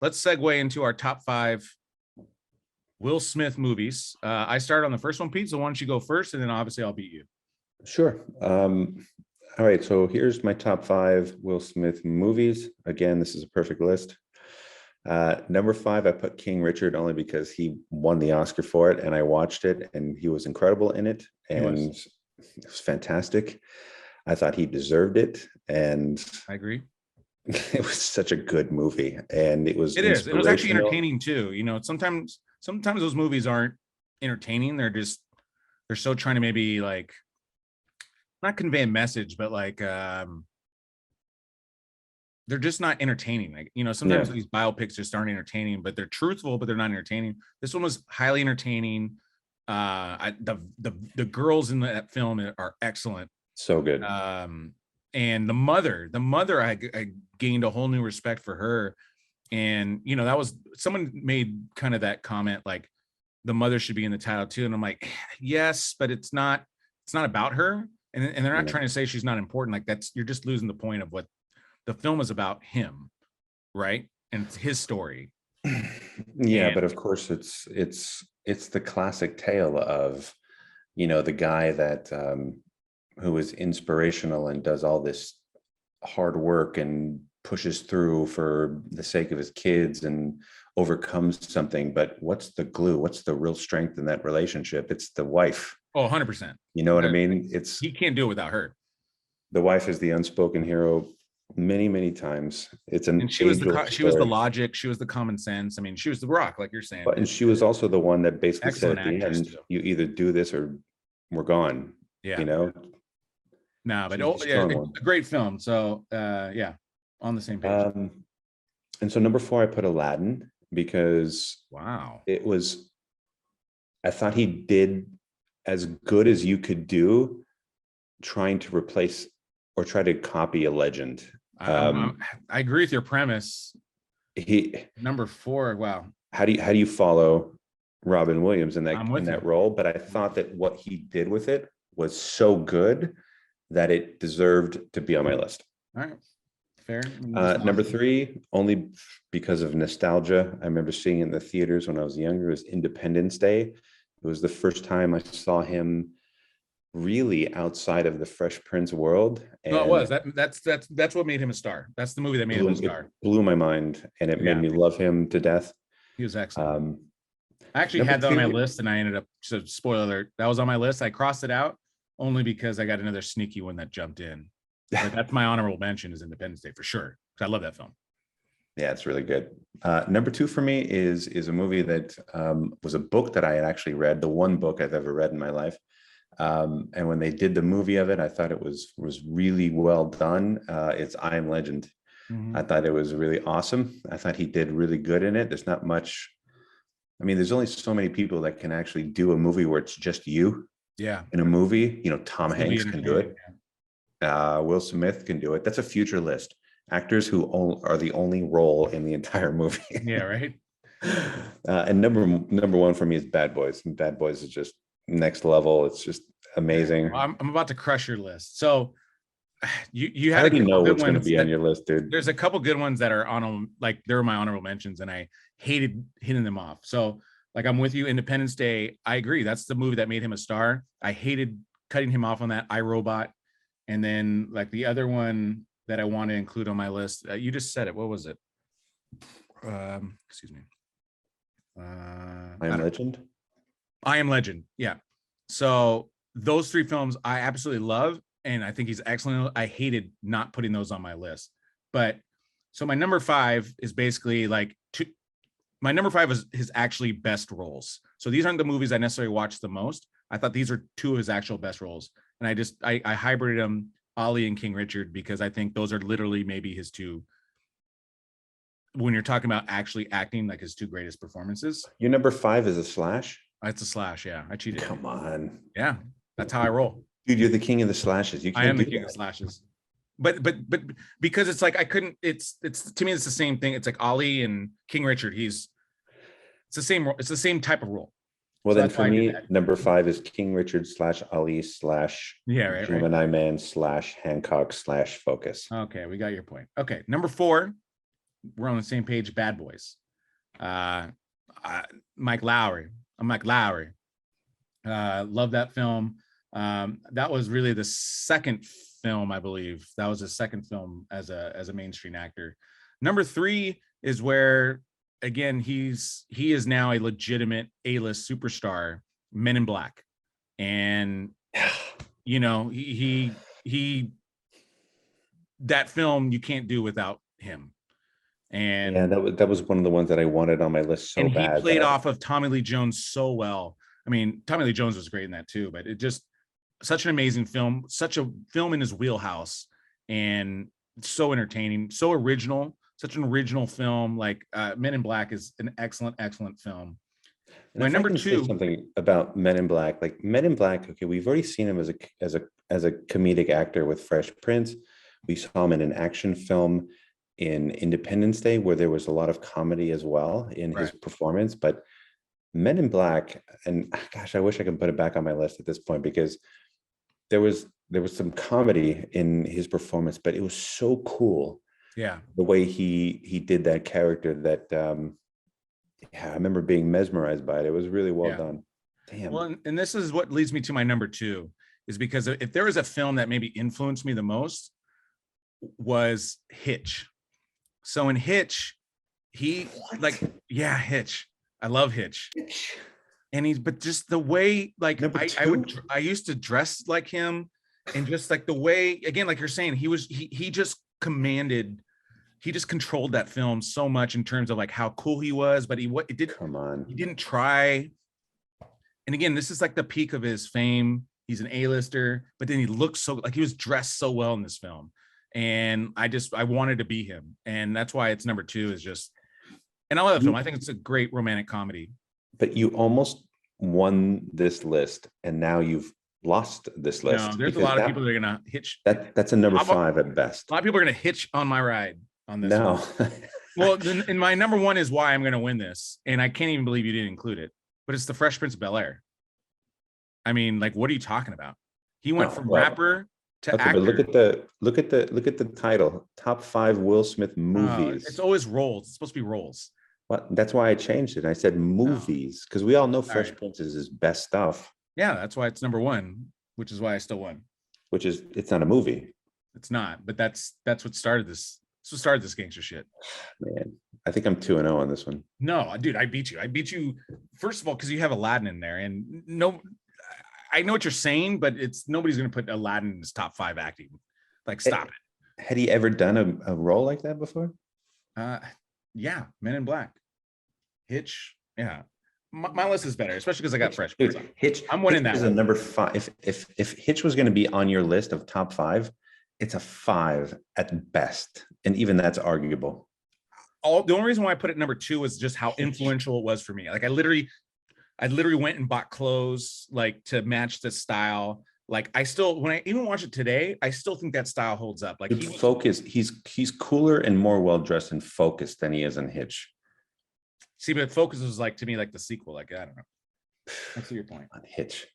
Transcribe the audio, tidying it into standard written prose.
let's segue into our top 5 Will Smith movies. I started on the first one, Pete. So why don't you go first, and then obviously I'll beat you. Sure. All right. So here's my top 5 Will Smith movies. Again, this is a perfect list. Number 5, I put King Richard only because he won the Oscar for it, and I watched it, and he was incredible in it, and it was fantastic. I thought he deserved it, and I agree. it was such a good movie, and it was actually entertaining too. You know, sometimes those movies aren't entertaining. They're so trying to maybe like not convey a message, but like they're just not entertaining. Like, you know, sometimes these biopics just aren't entertaining, but they're truthful, but they're not entertaining. This one was highly entertaining. The girls in that film are excellent. So good. And the mother, I gained a whole new respect for her. And, you know, that was, someone made kind of that comment, like the mother should be in the title too. And I'm like, yes, but it's not about her. And they're not trying to say she's not important. Like you're just losing the point of what the film is about, him. Right. And it's his story. But of course it's the classic tale of, you know, the guy that, who is inspirational and does all this hard work and pushes through for the sake of his kids and overcomes something. But what's the glue? What's the real strength in that relationship? It's the wife. Oh, 100%. You know what I mean? He can't do it without her. The wife is the unspoken hero many, many times. She was the logic. She was the common sense. I mean, she was the rock, like you're saying. And she was also the one that basically said at the end, you either do this or we're gone. Yeah. You know? No, but a great film. So on the same page. And so number 4, I put Aladdin because I thought he did as good as you could do trying to replace or try to copy a legend. I agree with your premise. Number 4, wow. How do you follow Robin Williams in that role? But I thought that what he did with it was so good that it deserved to be on my list. All right. Fair. Number 3, only because of nostalgia. I remember seeing it in the theaters when I was younger. It was Independence Day. It was the first time I saw him really outside of the Fresh Prince world. And no, it was. That's what made him a star. That's the movie that made him a star. It blew my mind, and it made me love him to death. He was excellent. I actually had that on my list, and I ended up, so spoiler alert, that was on my list. I crossed it out only because I got another sneaky one that jumped in. But that's my honorable mention, is Independence Day for sure, because I love that film. Yeah, it's really good. Number 2 for me is a movie that was a book that I had actually read, the one book I've ever read in my life. And when they did the movie of it, I thought it was really well done. It's I Am Legend. Mm-hmm. I thought it was really awesome. I thought he did really good in it. There's not much. I mean, there's only so many people that can actually do a movie where it's just you. Yeah. In a movie, you know, Tom Hanks can do it. Will Smith can do it. That's a future list. Actors who are the only role in the entire movie. Yeah, right. And number 1 for me is Bad Boys. And Bad Boys is just next level. It's just amazing. I'm about to crush your list. So you had I already know what's going to be on your list, dude. There's a couple good ones that are on them, like they're my honorable mentions, and I hated hitting them off. So like, I'm with you. Independence Day, I agree. That's the movie that made him a star. I hated cutting him off on that. iRobot. And then like the other one that I want to include on my list, you just said it. What was it? Excuse me. I Am Legend. I Am Legend. Yeah. So those 3 films I absolutely love, and I think he's excellent. I hated not putting those on my list. But so my number 5 is basically like my number 5 is his actually best roles. So these aren't the movies I necessarily watch the most. I thought these are 2 of his actual best roles. And I hybrided them, Ali and King Richard, because I think those are literally maybe his 2, when you're talking about actually acting, like his 2 greatest performances. Your number 5 is a slash? It's a slash, yeah. I cheated. Come on. Yeah, that's how I roll. Dude, you're the king of the slashes. I am the king of slashes. But because it's like I couldn't, it's to me it's the same thing. It's like Ali and King Richard. It's the same type of role. Well, so then for me, number 5 is King Richard / Ali / Gemini Man / Hancock / Focus. Okay, we got your point. Okay, number 4 we're on the same page. Bad Boys. Mike Lowry. I'm Mike Lowry. Love that film. That was really the second film, I believe. That was his second film as a mainstream actor. Number 3 is where, again, he is now a legitimate A-list superstar, Men in Black. And he that film you can't do without him. And yeah, that was one of the ones that I wanted on my list so bad. He played off of Tommy Lee Jones so well. I mean, Tommy Lee Jones was great in that too, but it just such an amazing film, such a film in his wheelhouse, and so entertaining, so original, such an original film. Like Men in Black is an excellent film. And my number 2, say something about Men in Black, like Men in Black. Okay, we've already seen him as a comedic actor with Fresh Prince. We saw him in an action film in Independence Day, where there was a lot of comedy as well in his performance. But Men in Black, and gosh, I wish I could put it back on my list at this point, because there was some comedy in his performance, but it was so cool. Yeah, the way he did that character, that I remember being mesmerized by it. It was really well done. Damn. Well, and this is what leads me to my number 2, is because if there was a film that maybe influenced me the most, was Hitch. So in Hitch, Hitch. I love Hitch. And but just the way, like, I used to dress like him, and just like the way, again, like you're saying, he just controlled that film so much in terms of like how cool he was, but he didn't try. And again, this is like the peak of his fame. He's an A-lister, but then he looks so, like, he was dressed so well in this film. And I wanted to be him. And that's why it's number 2, is just, and I love the film. I think it's a great romantic comedy. But you almost won this list, and now you've lost this list. No, there's a lot of people that are gonna hitch. That's a number 5 at best. A lot of people are gonna hitch on my ride on this. No. Well, then, and my number 1 is why I'm gonna win this, and I can't even believe you didn't include it. But it's the Fresh Prince of Bel-Air. I mean, like, what are you talking about? He went from rapper to actor. But look at the title: Top 5 Will Smith movies. It's always roles. It's supposed to be roles. Well, that's why I changed it. I said movies, because we all know Fresh Prince is his best stuff. Yeah, that's why it's number 1, which is why I still won. Which is, it's not a movie. It's not, but that's what started this. That's what started this gangster shit. Man, I think I'm 2-0 on this one. No, dude, I beat you. I beat you, first of all, because you have Aladdin in there, and no, I know what you're saying, but nobody's going to put Aladdin in his top 5 acting. Like, stop it. Had he ever done a role like that before? Yeah, Men in Black, Hitch. Yeah, my list is better, especially because I got Fresh Prince. Hitch. I'm winning that. Is a number 5. If Hitch was going to be on your list of top 5, it's a 5 at best, and even that's arguable. The only reason why I put it number 2 is just how influential it was for me. Like, I literally went and bought clothes like to match the style. Like, I still, when I even watch it today, I still think that style holds up. Like, he's cooler and more well dressed and focused than he is in Hitch. See, but Focus was, like, to me, like the sequel. Like, I don't know. I see your point. On Hitch.